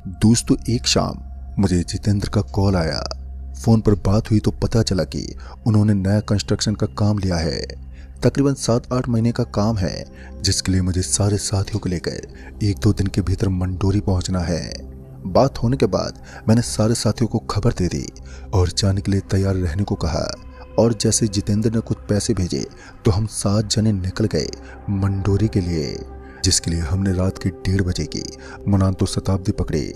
दोस्तों, एक शाम मुझे जितेंद्र का कॉल आया। फोन पर बात हुई तो पता चला कि उन्होंने नया कंस्ट्रक्शन का काम लिया है। तकरीबन 7-8 महीने का काम है, जिसके लिए मुझे सारे साथियों को लेकर 1-2 दिन के भीतर मंडोरी पहुंचना है। बात होने के बाद मैंने सारे साथियों को खबर दे दी और जाने के लिए तैयार रहने को कहा। और जैसे जितेंद्र ने कुछ पैसे भेजे तो हम 7 जने निकल गए मंडोरी के लिए, जिसके लिए हमने रात के 1:30 बजे की मुनांतो शताब्दी पकड़ी।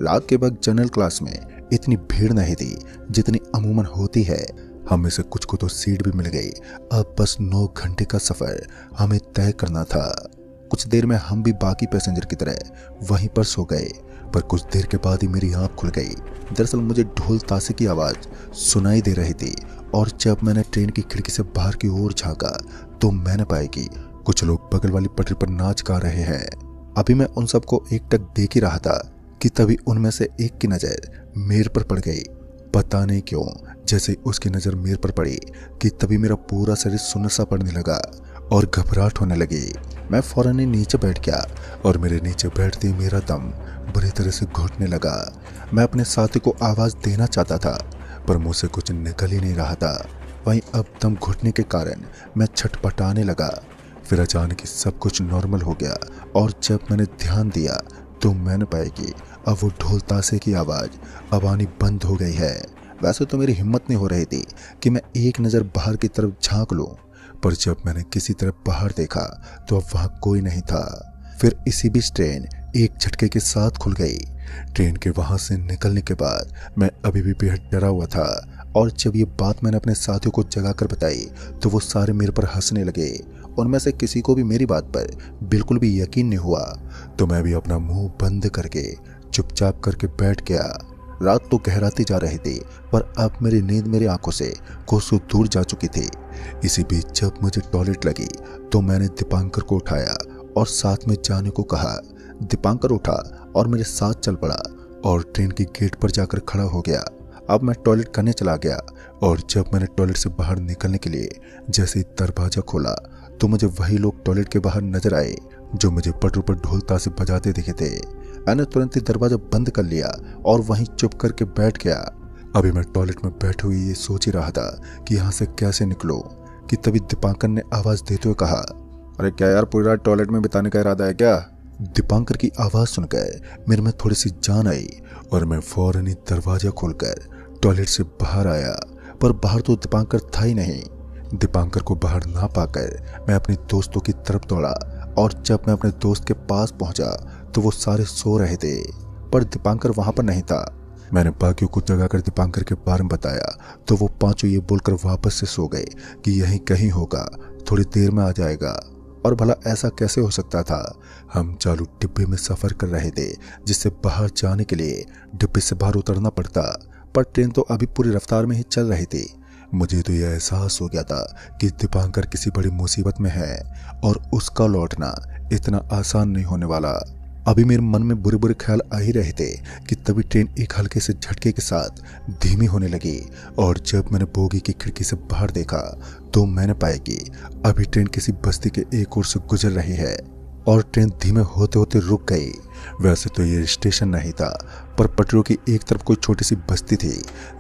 रात के वक्त जनरल क्लास में इतनी भीड़ नहीं थी जितनी अमूमन होती है। हम में से कुछ को तो सीट भी मिल गई। अब बस 9 घंटे का सफर हमें तय करना था। कुछ देर में हम भी बाकी पैसेंजर की तरह वहीं पर सो गए, पर कुछ देर के बाद ही मेरी आंख खुल गई। दरअसल मुझे ढोल ताशे की आवाज सुनाई दे रही थी और जब मैंने ट्रेन की खिड़की से बाहर की ओर झांका तो मैंने पाया कि कुछ लोग बगल वाली पटरी पर नाच गा रहे हैं। अभी मैं उन सबको एकटक देख ही रहा था कि तभी उनमें से एक की नजर मेरे पर पड़ गई। पता नहीं क्यों, जैसे उसकी नजर मेरे पर पड़ी कि तभी मेरा पूरा शरीर सुन्न सा पड़ने लगा और घबराहट होने लगी। मैं फौरन ही नीचे बैठ गया और मेरे नीचे बैठते ही मेरा दम बुरी तरह से घुटने लगा। मैं अपने साथी को आवाज देना चाहता था, पर मुझसे कुछ निकल ही नहीं रहा था। वहीं अब दम घुटने के कारण मैं छटपटाने लगा। फिर अचानक ही सब कुछ नॉर्मल हो गया और जब मैंने ध्यान दिया तो मैंने पाया कि अब वो ढोल ताशे की आवाज अब आनी बंद हो गई है। वैसे तो मेरी हिम्मत नहीं हो रही थी कि मैं एक नज़र बाहर की तरफ झांक लूं, पर जब मैंने किसी तरफ बाहर देखा तो अब वहां कोई नहीं था। फिर इसी बीच ट्रेन एक झटके के साथ खुल गई। ट्रेन के वहां से निकलने के बाद मैं अभी भी बेहद डरा हुआ था और जब ये बात मैंने अपने साथियों को जगाकर बताई तो वो सारे मेरे पर हंसने लगे। उनमें से किसी को भी मेरी बात पर बिल्कुल भी यकीन नहीं हुआ, तो मैं भी अपना मुंह बंद करके चुपचाप करके बैठ गया। रात तो गहराती जा रही थी, पर अब मेरी नींद मेरी आंखों से कोसों दूर जा चुकी थी। इसी बीच जब मुझे टॉयलेट लगी तो मैंने दीपांकर को उठाया और साथ में जाने को कहा। दीपांकर उठा और मेरे साथ चल पड़ा और ट्रेन की गेट पर जाकर खड़ा हो गया। अब मैं टॉयलेट करने चला गया और जब मैंने टॉयलेट से बाहर निकलने के लिए जैसे ही दरवाजा खोला तो मुझे वही लोग टॉयलेट के बाहर नजर आए जो मुझे पटरों पर ढोल ताशे बजाते दिखे थे। मैंने तुरंत ही दरवाजा बंद कर लिया और वहीं चुप करके बैठ गया। अभी मैं टॉयलेट में बैठे हुए ये सोच ही रहा था कि यहाँ से कैसे निकलो कि तभी दीपांकर ने आवाज देते हुए कहा, अरे क्या यार, पूरी रात टॉयलेट में बिताने का इरादा है क्या? दीपांकर की आवाज सुनकर मेरे में थोड़ी सी जान आई और मैं फौरन ही दरवाजा खोलकर टॉयलेट से बाहर आया, पर बाहर तो दीपांकर था ही नहीं। दीपांकर को बाहर ना पाकर मैं अपने दोस्तों की तरफ दौड़ा और जब मैं अपने दोस्त के पास पहुंचा तो वो सारे सो रहे थे, पर दीपांकर वहां पर नहीं था। मैंने बाकियों को जगाकर दीपांकर के बारे में बताया तो वो पांचों ये बोलकर वापस से सो गए कि यहीं कहीं होगा, थोड़ी देर में आ जाएगा। और भला ऐसा कैसे हो सकता था? हम चालू डिब्बे में सफर कर रहे थे, जिससे बाहर जाने के लिए डिब्बे से बाहर उतरना पड़ता, पर ट्रेन तो अभी पूरी रफ्तार में ही चल रही थी। मुझे तो यह एहसास हो गया था कि दीपांकर किसी बड़ी मुसीबत में है और उसका लौटना इतना आसान नहीं होने वाला। अभी मेरे मन में बुरे बुरे ख्याल आ ही रहे थे कि तभी ट्रेन एक हल्के से झटके के साथ धीमी होने लगी और जब मैंने बोगी की खिड़की से बाहर देखा तो मैंने पाया कि अभी ट्रेन किसी बस्ती के एक ओर से गुजर रही है और ट्रेन धीमे होते होते रुक गई। वैसे तो ये स्टेशन नहीं था, पर पटरियों की एक तरफ कोई छोटी सी बस्ती थी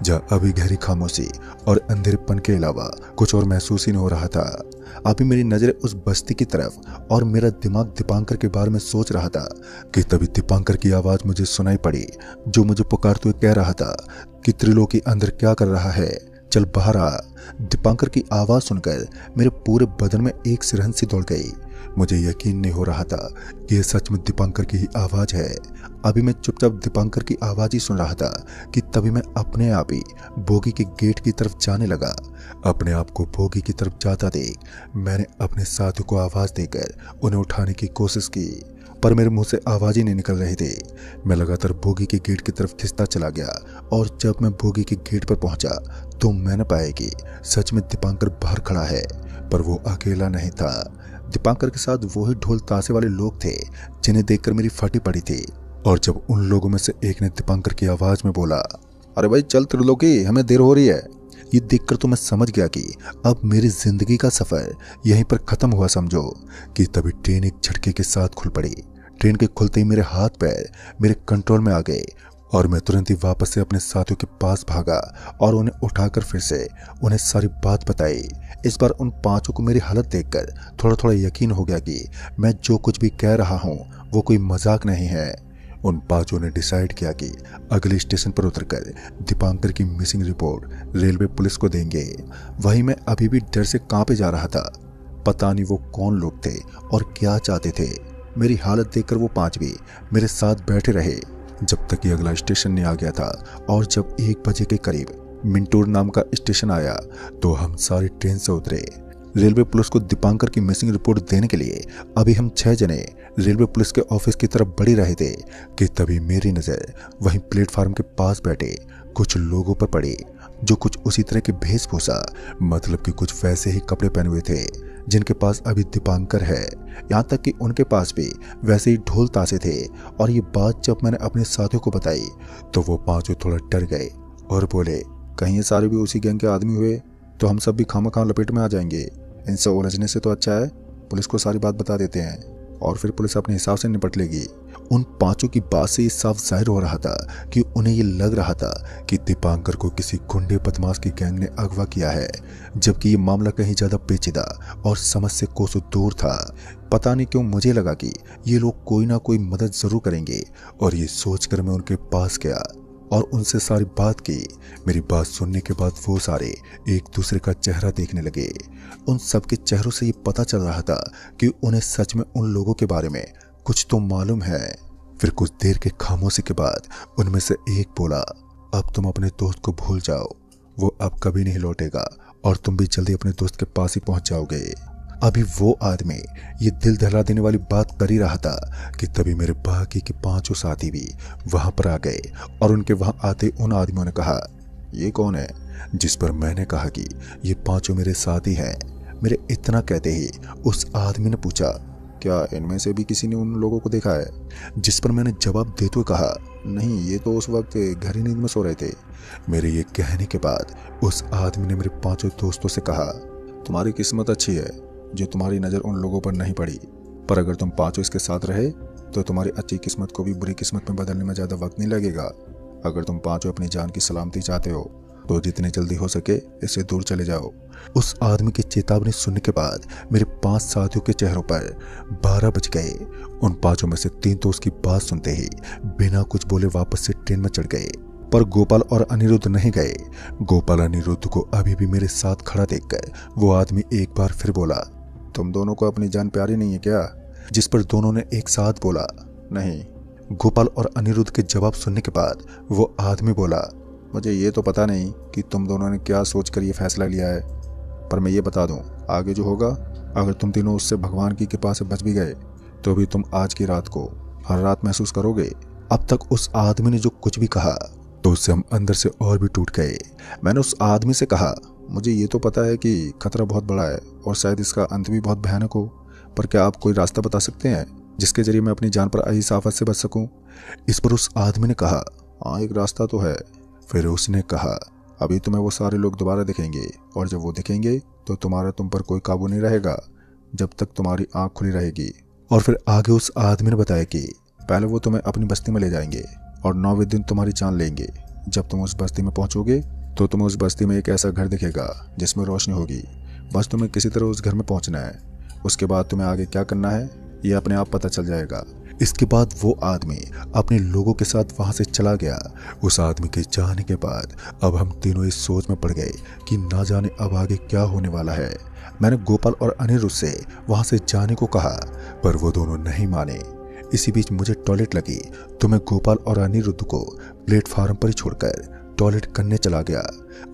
जहाँ अभी गहरी खामोशी और अंधेरेपन के अलावा कुछ और महसूस ही नहीं हो रहा था। अभी मेरी नजरें उस बस्ती की तरफ और मेरा दिमाग दीपांकर के बारे में सोच रहा था कि तभी दीपांकर की आवाज मुझे सुनाई पड़ी, जो मुझे पुकारते हुए कह रहा था कि त्रिलोकी अंदर क्या कर रहा है, चल बाहर आ। दीपांकर की आवाज सुनकर मेरे पूरे बदन में एक सिरहन सी दौड़ गई। मुझे यकीन नहीं हो रहा था कि यह सच में दीपांकर की ही आवाज है। अभी मैं चुपचाप दीपांकर की आवाज ही सुन रहा था कि तभी मैं अपने आप ही बोगी के गेट की तरफ जाने लगा। अपने आप को बोगी की तरफ जाता देख मैंने अपने साथियों को आवाज देकर उन्हें उठाने की कोशिश की, पर मेरे मुंह से आवाज ही नहीं निकल रही थी। मैं लगातार बोगी के गेट की तरफ खिंचता चला गया और जब मैं बोगी के गेट पर पहुंचा तो मैंने पाया कि सच में दीपांकर बाहर खड़ा है, पर वो अकेला नहीं था। दीपांकर के साथ वही ढोल ताशे वाले लोग थे जिन्हें देखकर मेरी फटी पड़ी थी। और जब उन लोगों में से एक ने दीपांकर की आवाज में बोला, अरे भाई चल त्रिलोकी, हमें देर हो रही है। ये देखकर तो मैं समझ गया कि अब मेरी जिंदगी का सफर यहीं पर खत्म हुआ समझो कि तभी ट्रेन एक झटके के साथ खुल पड़ी। ट्रेन के खुलते ही मेरे हाथ पैर मेरे कंट्रोल में आ गए और मैं तुरंत ही वापस से अपने साथियों के पास भागा और उन्हें उठाकर फिर से उन्हें सारी बात बताई। इस बार उन पांचों को मेरी हालत देखकर थोड़ा थोड़ा यकीन हो गया कि मैं जो कुछ भी कह रहा हूँ वो कोई मजाक नहीं है। उन पांचों ने डिसाइड किया कि अगले स्टेशन पर उतरकर दीपांकर की मिसिंग रिपोर्ट रेलवे पुलिस को देंगे। वहीं मैं अभी भी डर से कांपे जा रहा था। पता नहीं वो कौन लोग थे और क्या चाहते थे। मेरी हालत देखकर वो पांच भी मेरे साथ बैठे रहे जब तक कि अगला स्टेशन नहीं आ गया था। और जब 1 बजे के करीब मिंटूर नाम का स्टेशन आया तो हम सारी ट्रेन से उतरे। रेलवे पुलिस को दीपांकर की मिसिंग रिपोर्ट देने के लिए अभी हम 6 जने रेलवे पुलिस के ऑफिस की तरफ बढ़ रहे थे कि तभी मेरी नजर वहीं प्लेटफार्म के पास बैठे कुछ लोगों पर पड़ी जो कुछ उसी तरह के वेशभूषा मतलब कि कुछ वैसे ही कपड़े पहने हुए थे जिनके पास अभी दीपांकर है। यहाँ तक कि उनके पास भी वैसे ही ढोल ताशे थे। और ये बात जब मैंने अपने साथियों को बताई तो वो पांचों थोड़ा डर गए और बोले, कहीं ये सारे भी उसी गैंग के आदमी हुए तो हम सब भी खामखा लपेट में आ जाएंगे। इनसे उलझने से तो अच्छा है पुलिस को सारी बात बता देते हैं और फिर पुलिस अपने हिसाब से निपट लेगी। उन पांचों की बात से ये साफ जाहिर हो रहा था कि उन्हें ये लग रहा था कि दीपांकर को किसी गुंडे बदमाश की गैंग ने अगवा किया है, जबकि ये मामला कहीं ज्यादा पेचीदा और समझ से कोसों दूर था। पता नहीं क्यों मुझे लगा कि ये लोग कोई ना कोई मदद जरूर करेंगे और ये सोचकर मैं उनके पास गया और उनसे सारी बात की। मेरी बात सुनने के बाद वो सारे एक दूसरे का चेहरा देखने लगे। उन सबके चेहरों से ये पता चल रहा था कि उन्हें सच में उन लोगों के बारे में कुछ तो मालूम है। फिर कुछ देर के खामोशी के बाद उनमें से एक बोला, अब तुम अपने दोस्त को भूल जाओ, वो अब कभी नहीं लौटेगा और तुम भी जल्दी अपने दोस्त के पास ही पहुंच जाओगे। अभी वो आदमी ये दिल दहला देने वाली बात कर ही रहा था कि तभी मेरे बाकी के पांचों साथी भी वहां पर आ गए और उनके वहां आते उन आदमियों ने कहा, ये कौन है? जिस पर मैंने कहा कि ये पांचों मेरे साथी हैं। मेरे इतना कहते ही उस आदमी ने पूछा, क्या इनमें से भी किसी ने उन लोगों को देखा है? जिस पर मैंने जवाब देते हुए कहा, नहीं, ये तो उस वक्त घर ही नींद में सो रहे थे। मेरे ये कहने के बाद उस आदमी ने मेरे पांचों दोस्तों से कहा, तुम्हारी किस्मत अच्छी है जो तुम्हारी नज़र उन लोगों पर नहीं पड़ी, पर अगर तुम पांचों इसके साथ रहे तो तुम्हारी अच्छी किस्मत को भी बुरी किस्मत में बदलने में ज़्यादा वक्त नहीं लगेगा। अगर तुम पांचों अपनी जान की सलामती चाहते हो तो जितनी जल्दी हो सके इससे दूर चले जाओ। उस आदमी की चेतावनी सुनने के बाद मेरे 5 साथियों के चेहरों पर 12 बज गए। उन पांचों में से 3 तो उसकी बात सुनते ही बिना कुछ बोले वापस से ट्रेन में चढ़ गए, पर गोपाल और अनिरुद्ध नहीं गए। गोपाल अनिरुद्ध को अभी भी मेरे साथ खड़ा देखकर वो आदमी एक बार फिर बोला, तुम दोनों को अपनी जान प्यारी नहीं है क्या? जिस पर दोनों ने एक साथ बोला, नहीं। गोपाल और अनिरुद्ध के जवाब सुनने के बाद वो आदमी बोला, मुझे ये तो पता नहीं कि तुम दोनों ने क्या सोचकर ये फैसला लिया है, पर मैं ये बता दूं, आगे जो होगा, अगर तुम तीनों उससे भगवान की कृपा से बच भी गए तो भी तुम आज की रात को हर रात महसूस करोगे। अब तक उस आदमी ने जो कुछ भी कहा तो उससे हम अंदर से और भी टूट गए। मैंने उस आदमी से कहा, मुझे ये तो पता है कि खतरा बहुत बड़ा है और शायद इसका अंत भी बहुत भयानक हो, पर क्या आप कोई रास्ता बता सकते हैं जिसके जरिए मैं अपनी जान पर आई इस आफत से बच सकूं? इस पर उस आदमी ने कहा, हाँ, एक रास्ता तो है। फिर उसने कहा, अभी तुम्हें वो सारे लोग दोबारा दिखेंगे और जब वो दिखेंगे तो तुम्हारा तुम पर कोई काबू नहीं रहेगा जब तक तुम्हारी आंख खुली रहेगी। और फिर आगे उस आदमी ने बताया कि पहले वो तुम्हें अपनी बस्ती में ले जाएंगे और 9वें दिन तुम्हारी जान लेंगे। जब तुम उस बस्ती में पहुंचोगे तो तुम्हें उस बस्ती में एक ऐसा घर दिखेगा जिसमें रोशनी होगी। बस तुम्हें किसी तरह उस घर में पहुंचना है। उसके बाद तुम्हें आगे क्या करना है ये अपने आप पता चल जाएगा। इसके बाद वो आदमी अपने लोगों के साथ वहां से चला गया। उस आदमी के जाने के बाद अब हम तीनों इस सोच में पड़ गए कि ना जाने अब आगे क्या होने वाला है। मैंने गोपाल और अनिरुद्ध से वहां से जाने को कहा पर वो दोनों नहीं माने। इसी बीच मुझे टॉयलेट लगी तो मैं गोपाल और अनिरुद्ध को प्लेटफार्म पर ही छोड़कर टॉयलेट करने चला गया।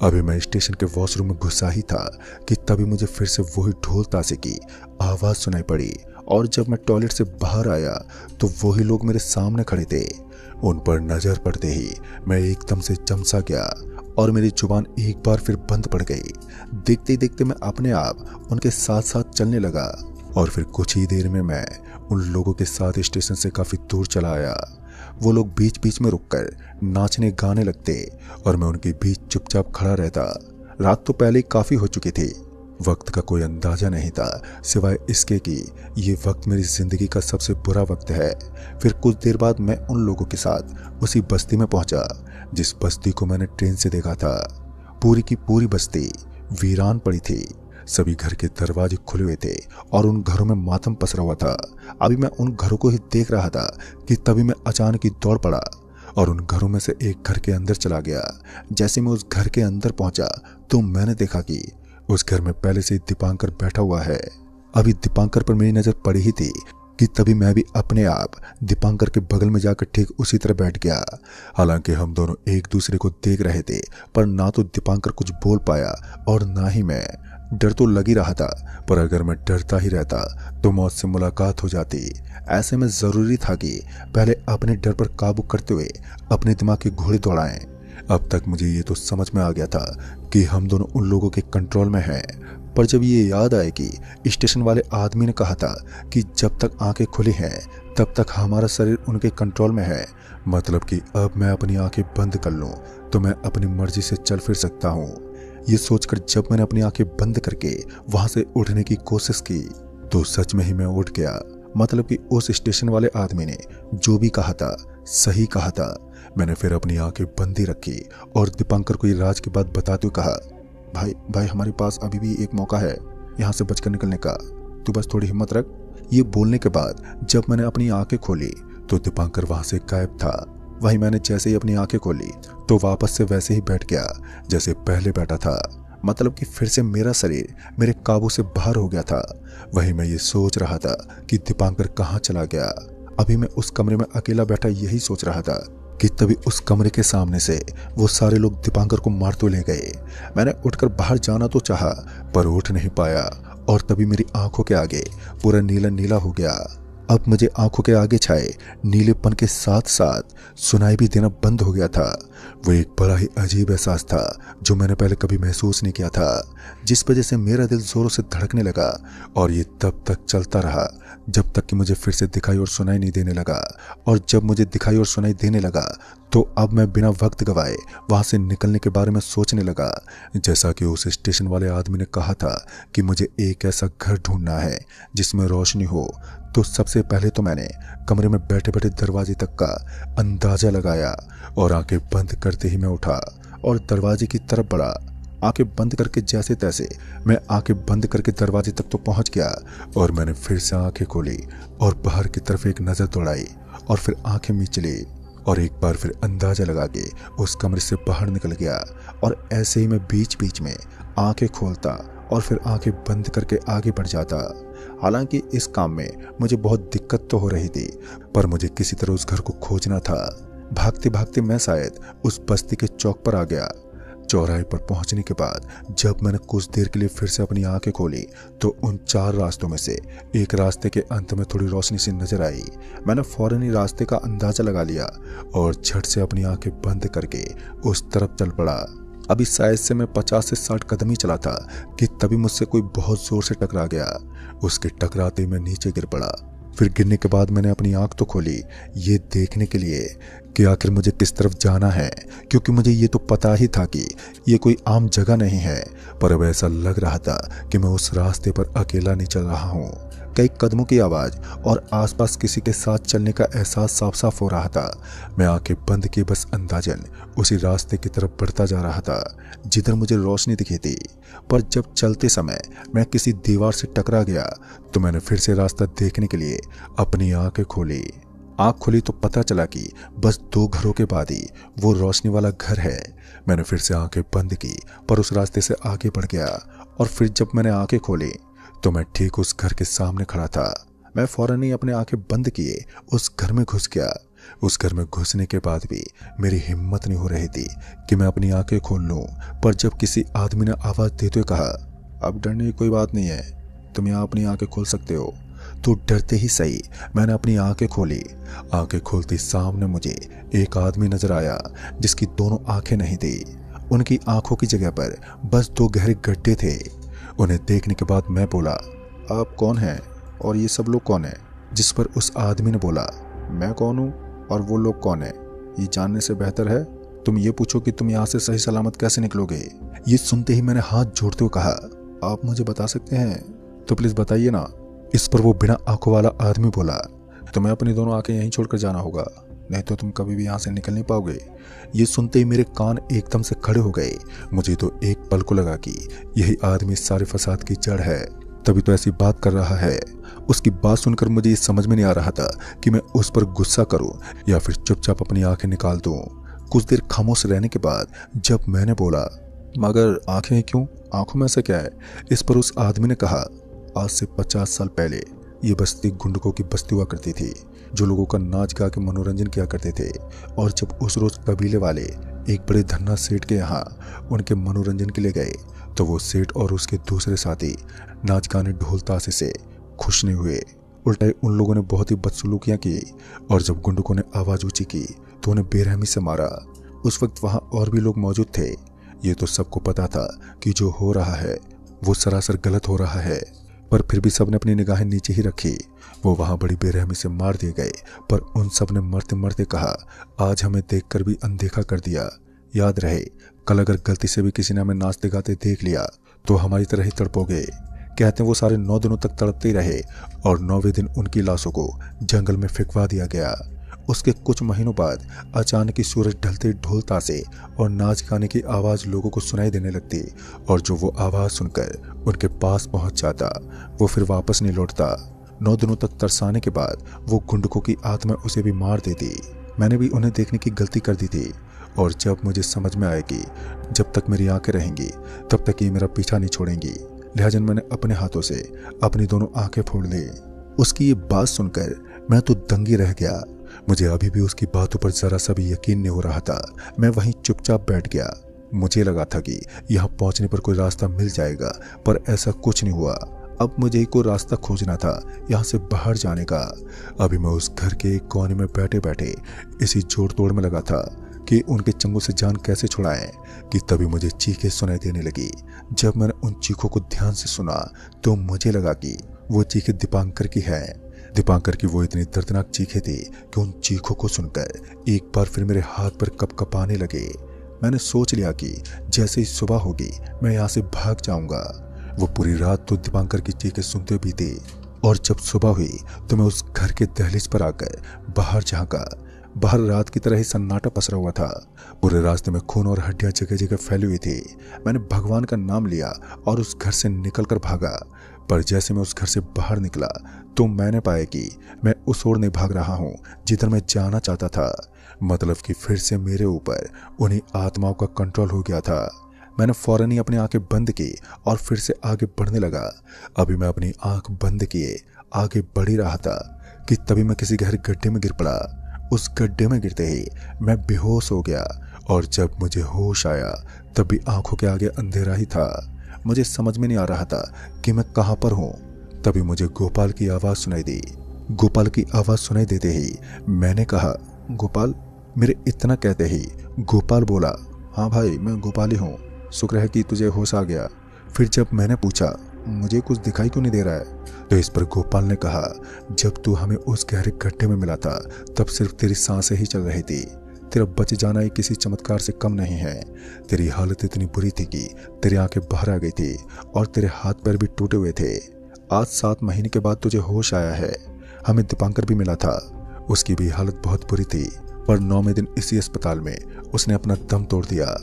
अभी मैं स्टेशन के वॉशरूम में घुसा ही था कि तभी मुझे फिर से वही ढोल ताशे की आवाज सुनाई पड़ी और जब मैं टॉयलेट से बाहर आया तो वही लोग मेरे सामने खड़े थे। उन पर नजर पड़ते ही मैं एकदम से चमसा गया और मेरी जुबान एक बार फिर बंद पड़ गई। देखते ही देखते मैं अपने आप उनके साथ साथ चलने लगा और फिर कुछ ही देर में मैं उन लोगों के साथ स्टेशन से काफी दूर चला आया। वो लोग बीच बीच में रुककर नाचने गाने लगते और मैं उनके बीच चुपचाप खड़ा रहता। रात तो पहले ही काफी हो चुकी थी वक्त का कोई अंदाजा नहीं था सिवाय इसके कि ये वक्त मेरी जिंदगी का सबसे बुरा वक्त है। फिर कुछ देर बाद मैं उन लोगों के साथ उसी बस्ती में पहुंचा जिस बस्ती को मैंने ट्रेन से देखा था। पूरी की पूरी बस्ती वीरान पड़ी थी। सभी घर के दरवाजे खुले हुए थे और उन घरों में मातम पसरा हुआ था। अभी मैं उन घरों को ही देख रहा था कि तभी मैं अचानक ही दौड़ पड़ा और उन घरों में से एक घर के अंदर चला गया। जैसे मैं उस घर के अंदर पहुंचा तो मैंने देखा कि उस घर में पहले से ही दीपांकर बैठा हुआ है। अभी दीपांकर पर मेरी नजर पड़ी ही थी कि तभी मैं भी अपने आप दीपांकर के बगल में जाकर ठीक उसी तरह बैठ गया। हालांकि हम दोनों एक दूसरे को देख रहे थे, पर ना तो दीपांकर कुछ बोल पाया और ना ही मैं। डर तो लग ही रहा था, पर अगर मैं डरता ही रहता तो मौत से मुलाकात हो जाती। ऐसे में जरूरी था कि पहले अपने डर पर काबू करते हुए अपने दिमाग के घोड़े दौड़ाएं। अब तक मुझे ये तो समझ में आ गया था कि हम दोनों उन लोगों के कंट्रोल में हैं, पर जब ये याद आए कि स्टेशन वाले आदमी ने कहा था कि जब तक आंखें खुली हैं तब तक हमारा शरीर उनके कंट्रोल में है, मतलब कि अब मैं अपनी आंखें बंद कर लूं तो मैं अपनी मर्जी से चल फिर सकता हूँ। ये सोचकर जब मैंने अपनी आंखें बंद करके वहां से उठने की कोशिश की तो सच में ही मैं उठ गया। मतलब कि उस स्टेशन वाले आदमी ने जो भी कहा था सही कहा था। मैंने फिर अपनी आंखें बंद ही रखी और दीपांकर को ये राज की बात बताते हुए कहा, भाई हमारे पास अभी भी एक मौका है यहाँ से बचकर निकलने का, तू बस थोड़ी हिम्मत रख। ये बोलने के बाद जब मैंने अपनी आंखें खोली तो दीपांकर वहां से गायब था। वहीं मैंने जैसे ही अपनी आंखें खोली तो वापस से वैसे ही बैठ गया जैसे पहले बैठा था। मतलब कि फिर से मेरा शरीर मेरे काबू से बाहर हो गया था। वहीं मैं ये सोच रहा था कि दीपांकर कहाँ चला गया। अभी मैं उस कमरे में अकेला बैठा यही सोच रहा था कि तभी उस कमरे के सामने से वो सारे लोग दीपांकर को मारते ले गए। मैंने उठकर बाहर जाना तो चाहा पर उठ नहीं पाया और तभी मेरी आंखों के आगे पूरा नीला नीला हो गया। अब मुझे आंखों के आगे छाए नीलेपन के साथ साथ सुनाई भी देना बंद हो गया था। वो एक बड़ा ही अजीब एहसास था जो मैंने पहले कभी महसूस नहीं किया था, जिस वजह से मेरा दिल जोरों से धड़कने लगा और ये तब तक चलता रहा जब तक कि मुझे फिर से दिखाई और सुनाई नहीं देने लगा। और जब मुझे दिखाई और सुनाई देने लगा तो अब मैं बिना वक्त गवाए वहां से निकलने के बारे में सोचने लगा। जैसा कि उस स्टेशन वाले आदमी ने कहा था कि मुझे एक ऐसा घर ढूंढना है जिसमें रोशनी हो, तो सबसे पहले तो मैंने कमरे में बैठे बैठे दरवाजे तक का अंदाजा लगाया और आंखें बंद करते ही मैं उठा और दरवाजे की तरफ बढ़ा। आंखें बंद करके जैसे तैसे मैं आंखें बंद करके दरवाजे तक तो पहुंच गया और मैंने फिर से आंखें खोली और बाहर की तरफ एक नजर दौड़ाई और फिर आंखें मीच ली और एक बार फिर अंदाजा लगा के उस कमरे से बाहर निकल गया। और ऐसे ही मैं बीच बीच में आंखें खोलता और फिर आंखें बंद करके आगे बढ़ जाता। हालांकि इस काम में मुझे बहुत दिक्कत तो हो रही थी, पर मुझे किसी तरह उस घर को खोजना था। भागते भागते मैं शायद उस बस्ती के चौक पर आ गया। चौराहे पर पहुंचने के बाद जब मैंने कुछ देर के लिए फिर से अपनी आंखें खोली तो उन 4 रास्तों में से एक रास्ते के अंत में थोड़ी रोशनी सी नजर आई। मैंने फौरन ही रास्ते का अंदाजा लगा लिया और झट से अपनी आंखें बंद करके उस तरफ चल पड़ा। अभी शायद से मैं 50 से 60 कदम ही चला था कि तभी मुझसे कोई बहुत जोर से टकरा गया। उसके टकराते ही मैं नीचे गिर पड़ा। फिर गिरने के बाद मैंने अपनी आंख तो खोली ये देखने के लिए कि आखिर मुझे किस तरफ जाना है, क्योंकि मुझे ये तो पता ही था कि ये कोई आम जगह नहीं है। पर अब ऐसा लग रहा था कि मैं उस रास्ते पर अकेला नहीं चल रहा हूँ। कई कदमों की आवाज और आसपास किसी के साथ चलने का एहसास साफ साफ हो रहा था। मैं आंखें बंद किए बस अंदाजन उसी रास्ते की तरफ बढ़ता जा रहा था जिधर मुझे रोशनी दिखी थी। पर जब चलते समय मैं किसी दीवार से टकरा गया तो मैंने फिर से रास्ता देखने के लिए अपनी आंखें खोली। आंख खुली तो पता चला कि बस 2 घरों के बाद ही वो रोशनी वाला घर है। मैंने फिर से आंखें बंद की पर उस रास्ते से आगे बढ़ गया और फिर जब मैंने आंखें खोली तो मैं ठीक उस घर के सामने खड़ा था। मैं फौरन ही अपने आंखें बंद किए उस घर में घुस गया। उस घर में घुसने के बाद भी मेरी हिम्मत नहीं हो रही थी कि मैं अपनी आंखें खोल लूं, पर जब किसी आदमी ने आवाज देते हुए कहा, अब डरने की कोई बात नहीं है, तुम यहाँ अपनी आंखें खोल सकते हो, तो डरते ही सही मैंने अपनी आंखें खोली। आंखें खोलते सामने मुझे एक आदमी नजर आया जिसकी दोनों आंखें नहीं थी। उनकी आंखों की जगह पर बस 2 गहरे गड्ढे थे। उन्हें देखने के बाद मैं बोला, आप कौन हैं और ये सब लोग कौन हैं? जिस पर उस आदमी ने बोला, मैं कौन हूँ और वो लोग कौन हैं, ये जानने से बेहतर है तुम ये पूछो कि तुम यहाँ से सही सलामत कैसे निकलोगे। ये सुनते ही मैंने हाथ जोड़ते हुए कहा, आप मुझे बता सकते हैं तो प्लीज बताइए ना। इस पर वो बिना आंखों वाला आदमी बोला, तुम्हें अपनी दोनों आंखें यहीं छोड़कर जाना होगा, नहीं तो तुम कभी भी यहाँ से निकल नहीं पाओगे। ये सुनते ही मेरे कान एकदम से खड़े हो गए। मुझे तो एक पल को लगा कि यही आदमी सारे फसाद की जड़ है, तभी तो ऐसी बात कर रहा है। उसकी बात सुनकर मुझे ये समझ में नहीं आ रहा था कि मैं उस पर गुस्सा करूं या फिर चुपचाप अपनी आंखें निकाल दूं। कुछ देर खामोश रहने के बाद जब मैंने बोला, मगर आंखें क्यों, आंखों में ऐसा क्या है? इस पर उस आदमी ने कहा, आज से 50 साल पहले ये बस्ती गुंडकों की बस्ती हुआ करती थी, जो लोगों का नाच गा के मनोरंजन किया करते थे। और जब उस रोज कबीले वाले एक बड़े धन्ना सेठ के यहाँ उनके मनोरंजन के लिए गए तो वो सेठ और उसके दूसरे साथी नाच गाने ढोल ताशे से खुश नहीं हुए। उल्टा उन लोगों ने बहुत ही बदसलूकियां की और जब गुंडकों ने आवाज ऊंची की तो उन्हें बेरहमी से मारा। उस वक्त वहां और भी लोग मौजूद थे। ये तो सबको पता था कि जो हो रहा है वो सरासर गलत हो रहा है, पर फिर भी सबने अपनी निगाहें नीचे ही रखी। वो वहां बड़ी बेरहमी से मार दिए गए, पर उन सब ने मरते मरते कहा, आज हमें देखकर भी अनदेखा कर दिया। याद रहे, कल अगर गलती से भी किसी ने हमें नाचते गाते देख लिया तो हमारी तरह ही तड़पोगे। कहते हैं वो सारे 9 दिनों तक तड़पते ही रहे और 9वें दिन उनकी लाशों को जंगल में फेंकवा दिया गया। उसके कुछ महीनों बाद अचानक ही सूरज ढलते ढोल ताशे और नाच गाने की आवाज लोगों को सुनाई देने लगती और जो वो आवाज सुनकर उनके पास पहुंच जाता वो फिर वापस नहीं लौटता। 9 दिनों तक तरसाने के बाद वो गुंडकों की आत्मा उसे भी मार देती। मैंने भी उन्हें देखने की गलती कर दी थी और जब मुझे समझ में आएगी जब तक मेरी आंखें रहेंगी तब तक ये मेरा पीछा नहीं छोड़ेंगी, लिहाजा मैंने अपने हाथों से अपनी दोनों आंखें फोड़ ली। उसकी ये बात सुनकर मैं तो दंगी रह गया। मुझे अभी भी उसकी बातों पर जरा सा भी यकीन नहीं हो रहा था। मैं वहीं चुपचाप बैठ गया। मुझे लगा था कि यहाँ पहुंचने पर कोई रास्ता मिल जाएगा, पर ऐसा कुछ नहीं हुआ। अब मुझे ही कोई रास्ता खोजना था यहाँ से बाहर जाने का। अभी मैं उस घर के एक कोने में बैठे बैठे इसी जोड़ तोड़ में लगा था कि उनके चंगुल से जान कैसे छुड़ाएं कि तभी मुझे चीखें सुनाई देने लगी। जब मैंने उन चीखों को ध्यान से सुना तो मुझे लगा कि वो चीखें दीपांकर की है। दीपांकर की वो इतनी दर्दनाक चीखें थी कि उन चीखों को सुनकर एक बार फिर मेरे हाथ पर कपकपाने लगे। मैंने सोच लिया कि जैसे ही सुबह होगी मैं यहाँ से भाग जाऊंगा। वो पूरी रात तो दीपांकर की चीखें सुनते भी थे और जब सुबह हुई तो मैं उस घर के दहलीज पर आकर बाहर झांका। बाहर रात की तरह ही सन्नाटा पसरा हुआ था। पूरे रास्ते में खून और हड्डियां जगह जगह फैली हुई थी। मैंने भगवान का नाम लिया और उस घर से निकलकर भागा, पर जैसे मैं उस घर से बाहर निकला तो मैंने पाया कि मैं उस ओर नहीं भाग रहा हूँ जिधर मैं जाना चाहता था। मतलब कि फिर से मेरे ऊपर उन्हीं आत्माओं का कंट्रोल हो गया था। मैंने फौरन ही अपनी आंखें बंद की और फिर से आगे बढ़ने लगा। अभी मैं अपनी आंख बंद किए आगे बढ़ ही रहा था कि तभी मैं किसी गहरे गड्ढे में गिर पड़ा। उस गड्ढे में गिरते ही मैं बेहोश हो गया और जब मुझे होश आया तब भी आंखों के आगे अंधेरा ही था। मुझे समझ में नहीं आ रहा था कि मैं कहां पर हूं। तभी मुझे गोपाल की आवाज सुनाई दी। गोपाल की आवाज सुनाई देते ही मैंने कहा, गोपाल। मेरे इतना कहते ही गोपाल बोला, हाँ भाई मैं गोपाल ही हूँ, शुक्र है कि तुझे होश आ गया। फिर जब मैंने पूछा, मुझे कुछ दिखाई क्यों नहीं दे रहा है, तो इस पर गोपाल ने कहा, जब तू हमें उस गहरे गड्ढे में मिला था तब सिर्फ तेरी सांसें ही चल रही थी। तेरा बच जाना ही किसी चमत्कार से कम नहीं है। तेरी हालत इतनी बुरी थी कि तेरी आंखें बाहर आ गई थी और तेरे हाथ पैर भी टूटे हुए थे। आज 7 महीने के बाद तुझे होश आया है। हमें दीपांकर भी मिला था, उसकी भी हालत बहुत बुरी थी, पर 9वें दिन इसी अस्पताल में उसने अपना दम तोड़ दिया।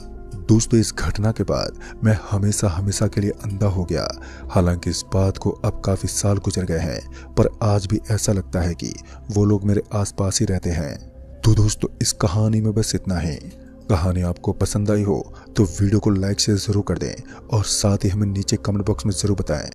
दोस्तों, इस घटना के बाद मैं हमेशा हमेशा के लिए अंधा हो गया। हालांकि इस बात को अब काफी साल गुजर गए हैं, पर आज भी ऐसा लगता है कि वो लोग मेरे आसपास ही रहते हैं। तो दोस्तों, इस कहानी में बस इतना ही। कहानी आपको पसंद आई हो तो वीडियो को लाइक से जरूर कर दें और साथ ही हमें नीचे कमेंट बॉक्स में जरूर बताएं